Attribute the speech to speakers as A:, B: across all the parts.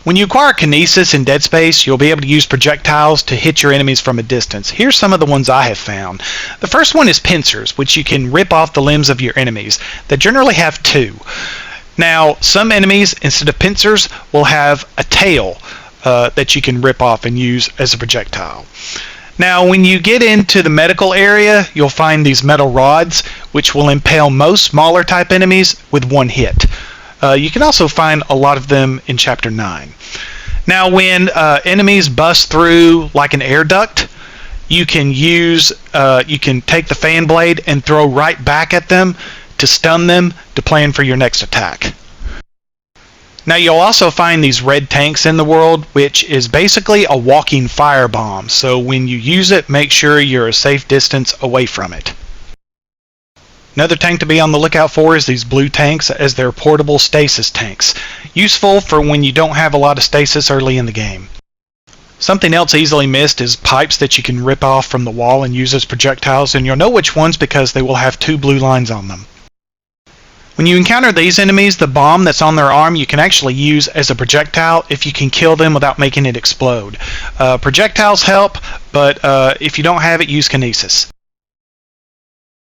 A: When you acquire Kinesis in Dead Space, you'll be able to use projectiles to hit your enemies from a distance. Here's some of the ones I have found. The first one is pincers, which you can rip off the limbs of your enemies. They generally have two. Now, some enemies, instead of pincers, will have a tail that you can rip off and use as a projectile. Now, when you get into the medical area, you'll find these metal rods, which will impale most smaller type enemies with one hit. You can also find a lot of them in Chapter 9. Now, when enemies bust through like an air duct, you can take the fan blade and throw right back at them to stun them to plan for your next attack. Now, you'll also find these red tanks in the world, which is basically a walking firebomb. So when you use it, make sure you're a safe distance away from it. Another tank to be on the lookout for is these blue tanks, as they're portable stasis tanks. Useful for when you don't have a lot of stasis early in the game. Something else easily missed is pipes that you can rip off from the wall and use as projectiles, and you'll know which ones because they will have two blue lines on them. When you encounter these enemies, the bomb that's on their arm you can actually use as a projectile if you can kill them without making it explode. Projectiles help, but if you don't have it, use Kinesis.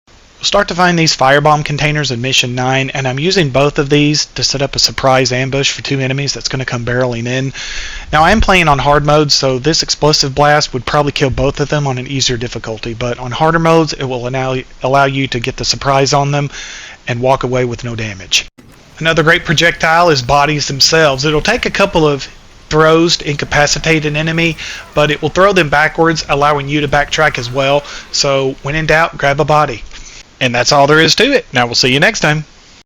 A: We'll start to find these firebomb containers in Mission 9, and I'm using both of these to set up a surprise ambush for two enemies that's going to come barreling in. Now, I am playing on hard mode, so this explosive blast would probably kill both of them on an easier difficulty, but on harder modes it will allow you to get the surprise on them and walk away with no damage. Another great projectile is bodies themselves. It'll take a couple of throws to incapacitate an enemy, but it will throw them backwards, allowing you to backtrack as well. So when in doubt, grab a body. And that's all there is to it. Now we'll see you next time.